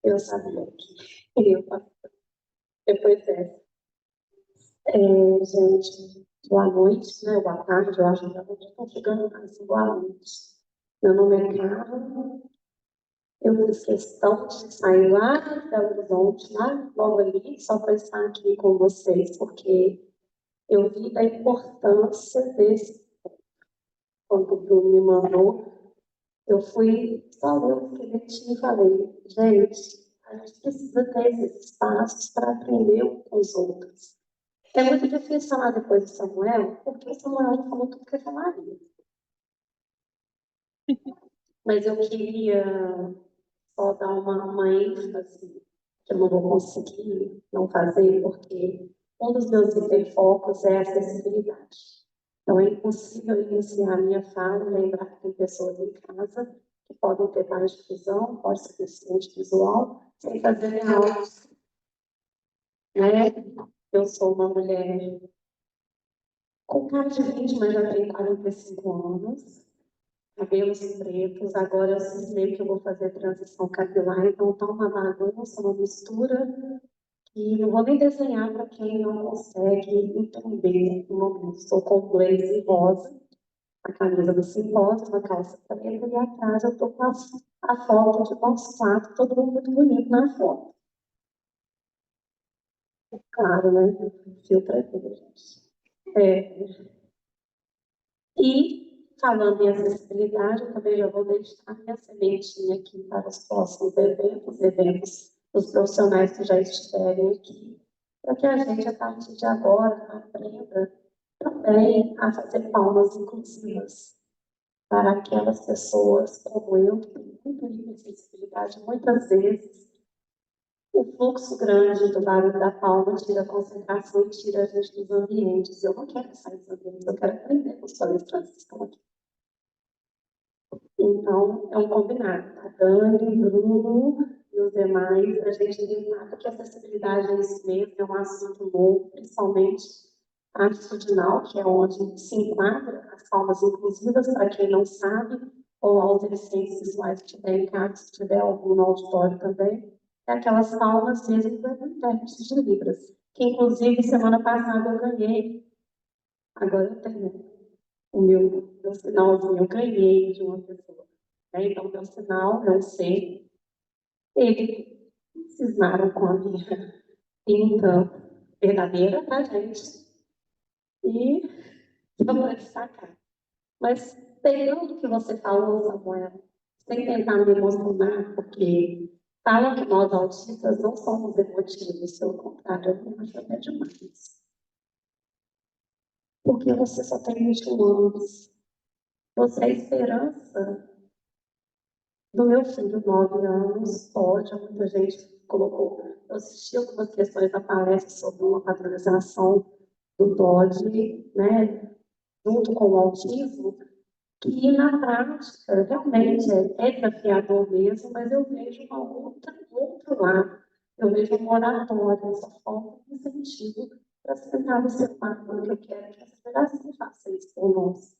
Eu sabia que eu depois dessa. Gente, boa noite, né? Boa tarde, eu acho que já estão chegando assim, boa noite. Meu nome é Carla, eu fiz questão de sair lá de Belo Horizonte, lá logo ali, só para estar aqui com vocês, porque eu vi da importância desse, quando o Bruno me mandou, eu fui, só eu refleti e falei, gente, a gente precisa ter esses espaços para aprender uns com os outros. É muito difícil falar depois de Samuel, porque o Samuel já falou tudo que eu falaria. Mas eu queria só dar uma ênfase, que eu não vou conseguir não fazer, porque um dos meus hiperfocos é a acessibilidade. Então, é impossível iniciar a minha fala e lembrar que tem pessoas em casa que podem ter baixa visão, pode ser deficiente visual, sem fazer aula. Né? Eu sou uma mulher com cara de 20, mas já tenho 45 anos, cabelos pretos. Agora eu cismei que eu vou fazer transição capilar, então tá uma bagunça, uma mistura, e não vou nem desenhar para quem não consegue entender o momento. Estou com blazer rosa, a camisa do simpósio, uma calça preta, e atrás eu estou com a foto de nós quatro, todo mundo muito bonito na foto. Claro, né? Filtro é tudo, gente. E, falando em acessibilidade, eu também já vou deixar minha sementinha aqui para os próximos eventos dos profissionais que já estiverem aqui, para que a gente, a partir de agora, aprenda também a fazer palmas inclusivas para aquelas pessoas como eu, que têm muita hipersensibilidade. Muitas vezes, o fluxo grande do barulho da palma tira a concentração e tira a gente dos ambientes. Eu não quero sair dos ambientes, eu quero aprender com os palestrantes que estão aqui. Então, é um combinado, tá? Dani, Bruno e os demais, a gente tentar, porque a acessibilidade é isso mesmo, é um assunto novo, principalmente atitudinal, que é onde se enquadra as formas inclusivas, para quem não sabe, ou aos deficientes visuais que tiver em casa, se tiver algum no auditório também, é aquelas palmas mesmo da intérprete de Libras, que inclusive semana passada eu ganhei, agora eu tenho o meu sinalzinho, eu ganhei de uma pessoa. Né? Então, meu sinal, eu sei, eles cismaram com a minha pinta verdadeira, tá, gente? E vamos destacar. Mas, pegando o que você falou, Samuel, sem tentar me emocionar, porque falam que nós autistas não somos emotivos, pelo contrário, eu acho até demais. Porque você só tem 21 anos. Você é a esperança do meu filho, 9 anos, pode, muita gente colocou. Eu assisti algumas questões da palestra sobre uma padronização do TOD, né, junto com o autismo, que na prática realmente é desafiador mesmo, mas eu vejo um outro lado. Eu vejo um moratório, essa falta de incentivo para se tentar observar o que eu quero que a sociedade faça isso por nós.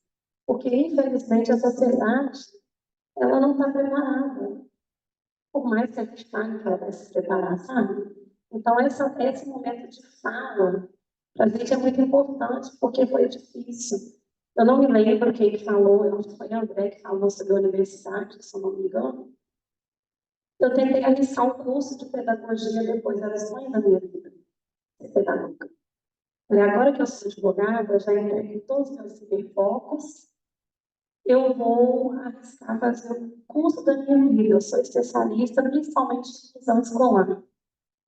Porque, infelizmente, a sociedade ela não está preparada. Por mais que a gente fale que ela vai se preparar, sabe? Então, esse momento de fala, para a gente é muito importante, porque foi difícil. Eu não me lembro quem que falou, eu acho que foi o André que falou sobre a universidade, se eu não me engano. Eu tentei arriscar um curso de pedagogia depois, era o sonho da minha vida, ser pedagoga. Falei, agora que eu sou advogada, já entrei em todos os meus hiperfocos, eu vou arriscar fazer o curso da minha vida. Eu sou especialista, principalmente em inclusão escolar.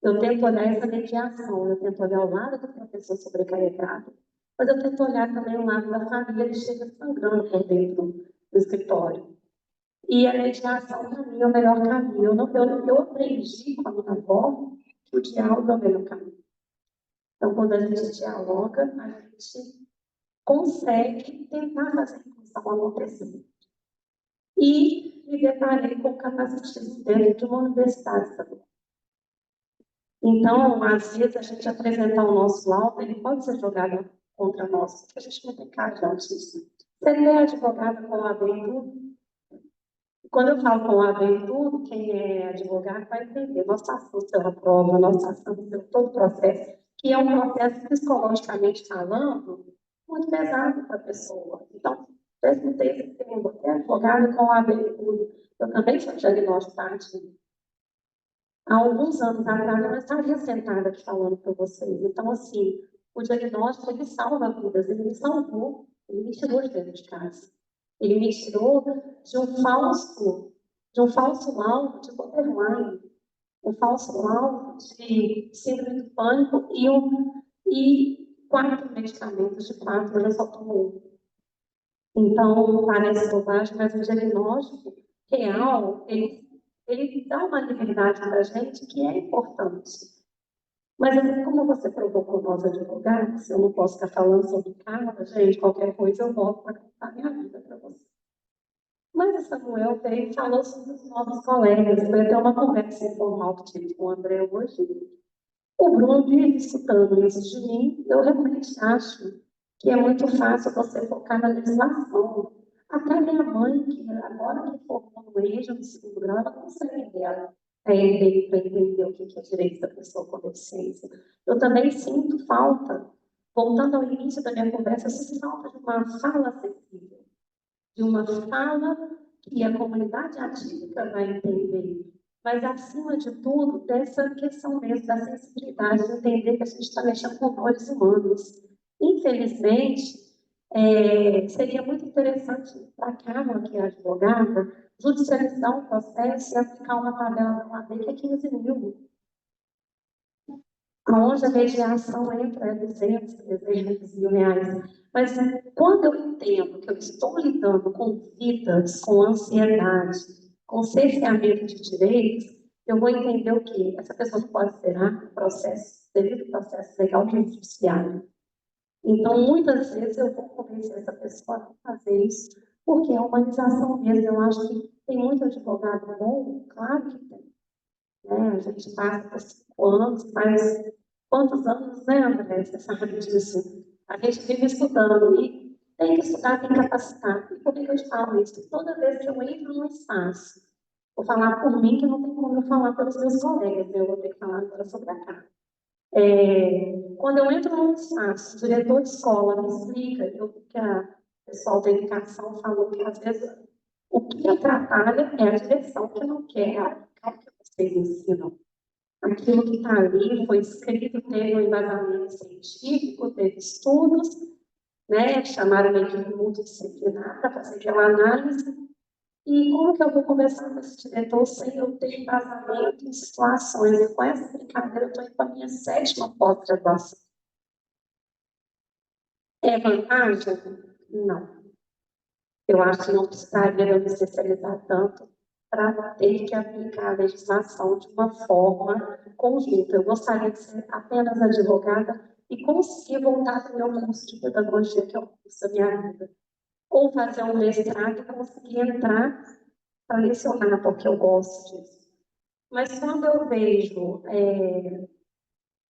Eu tento olhar essa mediação, eu tento olhar o lado do professor sobrecarregado, mas eu tento olhar também o lado da família que chega sangrando por dentro do escritório. E a mediação, para mim, é o melhor caminho. Eu aprendi com a minha avó que o diálogo é o melhor caminho. Então, quando a gente dialoga, a gente consegue tentar fazer a inclusão acontecer. E me deparei com o capacitismo dentro de uma universidade estadual. Então, às vezes, a gente apresentar o nosso laudo, ele pode ser jogado contra nós, porque a gente não tem cara de autismo. Você é advogada com a tudo. Quando eu falo com a em tudo, quem é advogado vai entender. Nós passamos pela prova, nós passamos por todo o processo, que é um processo psicologicamente falando muito pesado para a pessoa. Então, mesmo texto que tem você é advogado com a em tudo. Eu também sou diagnóstico tardio. Há alguns anos atrás, eu não estaria sentada aqui falando para vocês. Então, assim, o diagnóstico, ele salva vidas. Ele me salvou. Ele me tirou de dentro de casa. Ele me tirou de um falso alvo de borderline, um falso alvo de síndrome do pânico e 4 medicamentos de 4, eu já só tomo 1. Então, parece bobagem, mas o diagnóstico real, ele dá uma liberdade para a gente que é importante. Mas, como você provocou nós advogados, eu não posso ficar falando sobre karma, gente, qualquer coisa eu volto para contar minha vida para você. Mas o Samuel veio e falou sobre os novos colegas. Foi até uma conversa informal que tive com o André hoje. O Bruno vive escutando isso de mim. Eu realmente acho que é muito fácil você focar na legislação. Até minha mãe, que agora que formou no EJA, no segundo grau, ela consegue ver para entender o que é direito da pessoa com deficiência. Eu também sinto falta, voltando ao início da minha conversa, eu sinto falta de uma fala acessível, de uma fala que a comunidade atípica vai entender, mas, acima de tudo, dessa questão mesmo da sensibilidade, de entender que a gente está mexendo com dores humanos. Infelizmente, seria muito interessante para a Carla, que é advogada, judicializar um processo e aplicar uma tabela da OAB que é 15 mil. Onde a mediação entra é 200, 300 mil reais. Mas quando eu entendo que eu estou lidando com vidas, com ansiedade, com cerceamento de direitos, eu vou entender o quê? Essa pessoa não pode esperar o processo, devido ao processo legal do judiciário. Então, muitas vezes eu vou convencer essa pessoa a fazer isso, porque é humanização mesmo. Eu acho que tem muito advogado bom, claro que tem. Né? A gente passa por 5 anos, mas quantos anos, né, André? Você sabe disso. A gente vive estudando e tem que estudar, tem que capacitar. E por que eu te falo isso? Toda vez que eu entro num espaço, vou falar por mim, que não tem como eu falar pelos meus colegas, eu vou ter que falar agora sobre a cara. Quando eu entro num espaço, o diretor de escola me explica, que a pessoal da educação falou que às vezes o que atrapalha é a direção que não quer aplicar o que vocês ensinam. Aquilo que está ali foi escrito, teve um embasamento científico, teve estudos, né? Chamaram uma equipe multidisciplinar para fazer aquela análise. E como que eu vou conversar com esse diretor sem eu ter embasamento em situações? E com essa brincadeira, eu estou indo para a minha 7ª pós-graduação. É vantagem? Não. Eu acho que não precisaria eu me especializar tanto para ter que aplicar a legislação de uma forma conjunta. Eu gostaria de ser apenas advogada e conseguir voltar para o meu curso de pedagogia, que é o curso da minha vida. Ou fazer um mestrado e conseguir entrar para lecionar, porque eu gosto disso. Mas quando eu vejo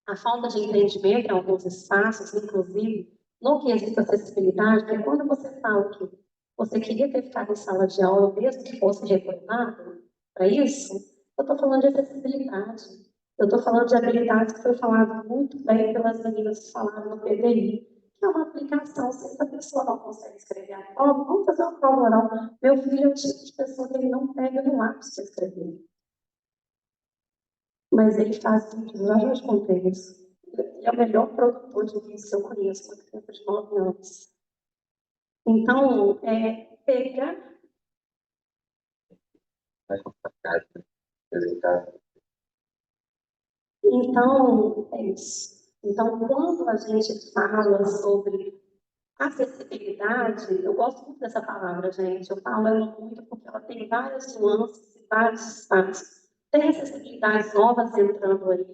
a falta de entendimento em alguns espaços, inclusive no que existe acessibilidade, porque quando você fala que você queria ter ficado em sala de aula, mesmo que fosse retornado para isso, eu estou falando de acessibilidade. Eu estou falando de habilidades que foi falado muito bem pelas meninas que falaram no PDI, que é uma aplicação. Se essa pessoa não consegue escrever a prova, vamos fazer uma prova oral. Meu filho é o tipo de pessoa que ele não pega no lápis para escrever. Mas ele faz vídeos, eu já te contei isso. Ele é o melhor produtor de vídeos que eu conheço, há tempo de 9 anos. Então, pegar. Então, é isso. Então, quando a gente fala sobre acessibilidade, eu gosto muito dessa palavra, gente. Eu falo ela muito porque ela tem várias nuances e vários espaços. Tem acessibilidades novas entrando aí,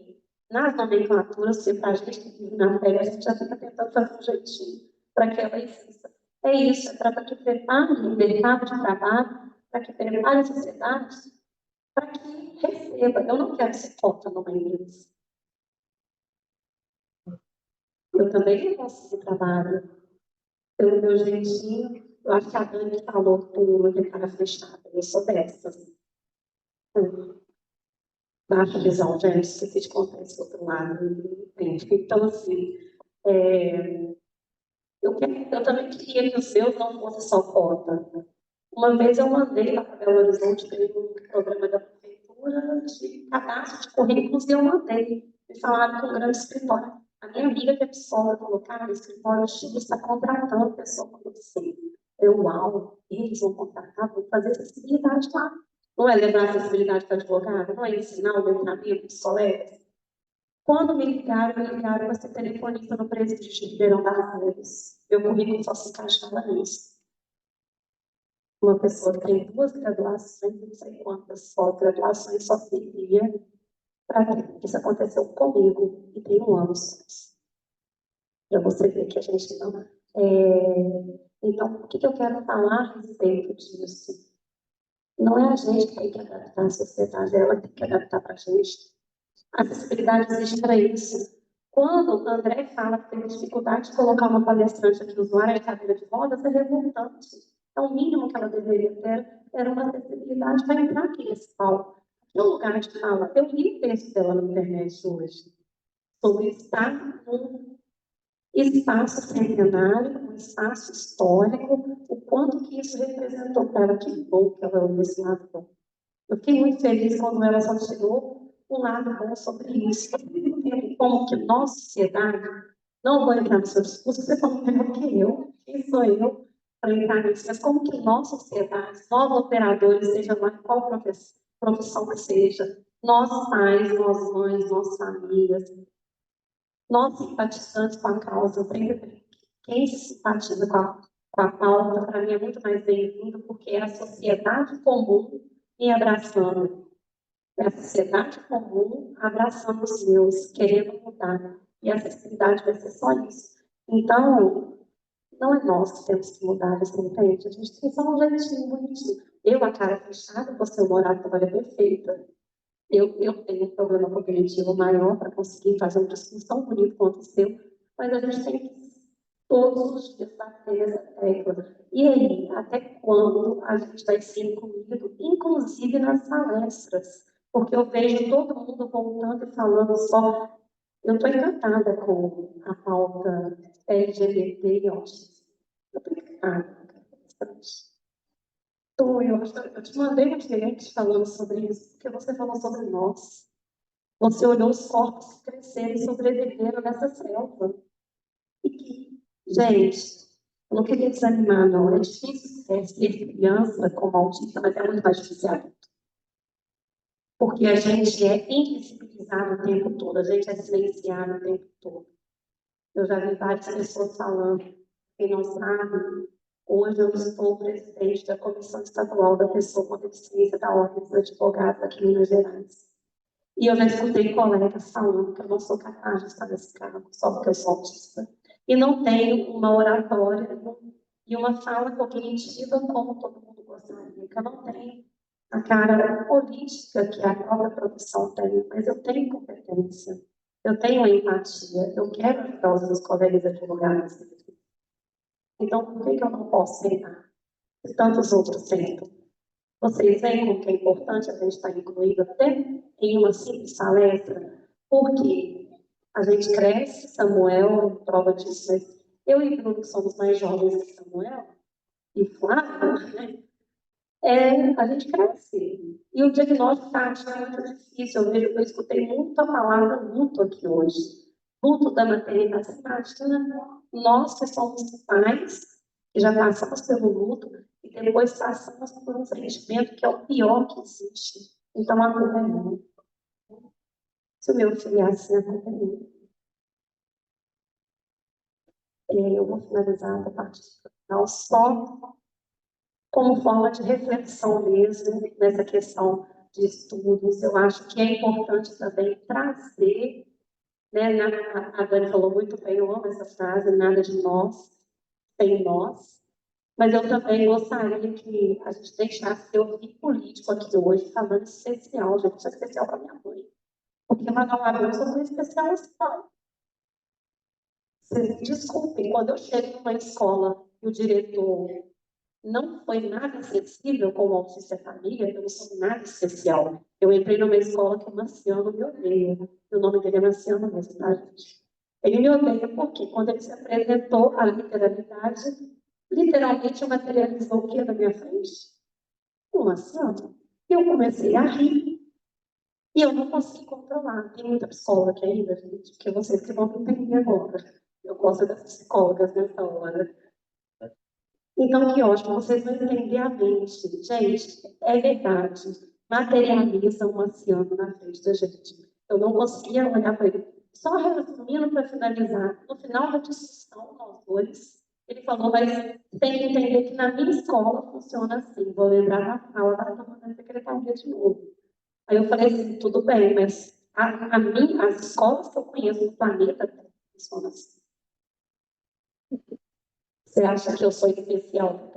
nas nomenclaturas, porque para a gente que vive na pele, a gente já fica tentando fazer um jeitinho para que ela exista. É isso, é para que prepare o mercado de trabalho, para que prepare a sociedade, para que receba. Eu não quero ser cota numa empresa. Eu também não consigo trabalho pelo meu jeitinho, Eu acho que a Dani falou com uma de cara fechada. Eu sou dessas. Baixa visão, gente, esqueci de contar esse outro lado. Entende? Então, assim, eu também queria que os meus não fossem só cota. Uma vez eu mandei lá para Belo Horizonte, teve um programa da prefeitura de cadastro de currículos e eu mandei. Me falaram que um grande escritório. A minha amiga que é psicóloga falou, cara, o escritório X está contratando pessoa como você. Eu, uau, eles vão contratar, vão fazer acessibilidade lá. Não é levar acessibilidade para advogado, não é ensinar o meu amigo, os colegas. Quando me ligaram para ser telefonista no presídio de Ribeirão das Neves. Meu currículo só se encaixava nisso. Uma pessoa que tem 2 graduações, não sei quantas pós-graduações, só servia para quê? Isso aconteceu comigo e tem um ano só. Para você ver que a gente não. Então, o que eu quero falar a respeito disso? Não é a gente que tem que adaptar a sociedade, ela tem que adaptar para a gente. A acessibilidade existe para isso. Quando o André fala que tem dificuldade de colocar uma palestrante aqui usuária de cadeira de rodas, é revoltante. Então, o mínimo que ela deveria ter era uma acessibilidade para entrar aqui nesse palco. No lugar de fala, eu li o texto dela na internet hoje, sobre estar num espaço centenário, um espaço histórico, o quanto que isso representou para ela. Que bom que ela ouviu esse lado. Eu fiquei muito feliz quando ela só tirou um lado bom sobre isso. Como que nossa sociedade, não vou entrar no seu discurso, você falou melhor que eu, quem sou eu para entrar nisso, mas como que nossa sociedade, nós operadores, seja lá qual profissão que seja, nós pais, nós mães, nós famílias, nós simpatizantes com a causa, quem se simpatiza com a pauta, para mim é muito mais bem-vindo, porque é a sociedade comum me abraçando. É a sociedade comum abraçando os meus, querendo mudar. E a acessibilidade vai ser só isso. Então, não é nós que temos que mudar, você entende? A gente tem só um jeitinho bonitinho. Eu, a cara fechada, você, uma oratória perfeita. Eu tenho um problema cognitivo maior para conseguir fazer um discurso tão bonito quanto o seu, mas a gente tem que todos os dias bater essa tecla. E aí, até quando a gente vai ser incluído, inclusive nas palestras? Porque eu vejo todo mundo voltando e falando só. Eu estou encantada com a pauta LGBT e autismo. Eu estou encantada. Eu te mandei um direct falando sobre isso, porque você falou sobre nós. Você olhou os corpos crescerem e sobreviveram nessa selva. E que, gente, eu não queria desanimar, não. É difícil ser criança como autista, mas é muito mais difícil ser adulto. Porque a gente é invisibilizado o tempo todo, a gente é silenciado o tempo todo. Eu já vi várias pessoas falando, quem não sabe, hoje eu sou presidente da Comissão Estadual da Pessoa com Deficiência da Ordem dos Advogados aqui em Minas Gerais. E eu já escutei colegas falando que eu não sou capaz de estar nesse cargo só porque eu sou autista. E não tenho uma oratória e uma fala cognitiva como todo mundo gostaria, que eu não tenho a cara política que a própria profissão tem, mas eu tenho competência, eu tenho empatia, eu quero ajudar os meus colegas advogados. Então, por que eu não posso tentar? E tantos outros tentam. Vocês veem como que é importante a gente estar incluído até em uma simples palestra, porque a gente cresce, Samuel prova disso, mas eu e Bruno, que somos mais jovens que Samuel, e Flávio, né? A gente cresce. E o diagnóstico tático é muito difícil. Eu escutei muita palavra luto aqui hoje. Luto da maternidade tática, né? Nós que somos pais, que já passamos pelo luto, e depois passamos por um sentimento que é o pior que existe. Então, a culpa é minha. Se o meu filho é assim, a culpa é minha. Eu vou finalizar a parte final só como forma de reflexão mesmo nessa questão de estudos. Eu acho que é importante também trazer, né, a Dani falou muito bem, eu amo essa frase, nada de nós, sem nós, mas eu também gostaria que a gente deixasse eu vir político aqui hoje, falando especial, gente, isso é especial para minha mãe, porque Manoel Abreu só foi especial assim, não. Vocês me desculpem, quando eu chego numa escola e o diretor não foi nada sensível com o Auxílio à Família, eu não sou nada especial. Eu entrei numa escola que o Marciano me odeia. O nome dele é Marciano mesmo, tá, gente? Ele me odeia porque quando ele se apresentou à literalidade, literalmente materializou o que na minha frente? O Marciano. Eu comecei a rir e eu não consegui controlar. Tem muita psicóloga aqui ainda, gente, que vocês que vão me entender agora. Eu gosto das psicólogas nessa hora. Então, que ótimo, vocês vão entender a mente. Gente, é verdade. Materializa um anciano na frente da gente. Eu não conseguia olhar para ele. Só resumindo para finalizar, no final da discussão, nós dois, ele falou, mas tem que entender que na minha escola funciona assim. Vou lembrar da sala da turma da secretaria de novo. Aí eu falei assim, tudo bem, mas as escolas que eu conheço no planeta funcionam assim. Você acha que eu sou especial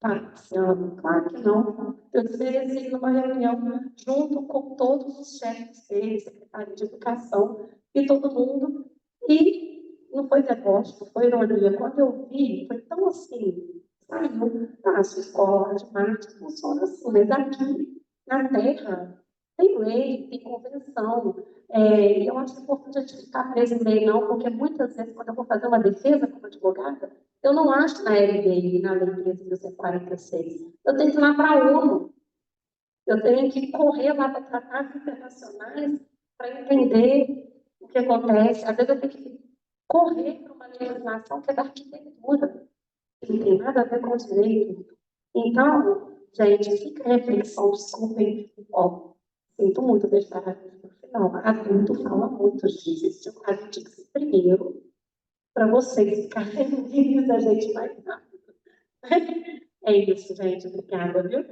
para esse ano? Claro que não. Eu desmereci numa reunião junto com todos os chefes dele, secretário de educação e todo mundo. E não foi deboche, não foi ironia. Quando eu vi, foi tão assim, saiu, a sua escola de marketing funciona assim, mas aqui na Terra tem lei, tem convenção. Eu acho importante a gente ficar preso em lei, não, porque muitas vezes, quando eu vou fazer uma defesa como advogada, eu não acho na LDI, na Lei 13.146. Eu tenho que ir lá para a ONU. Eu tenho que correr lá para tratados internacionais para entender o que acontece. Às vezes eu tenho que correr para uma legislação que é da arquitetura, que não tem nada a ver com o direito. Então, gente, fica a reflexão, desculpem, ó, sinto muito deixar no final. Adulto fala muito, gente. A gente tinha que ser primeiro para vocês ficarem livres da gente mais rápido. É isso, gente. Obrigada, viu?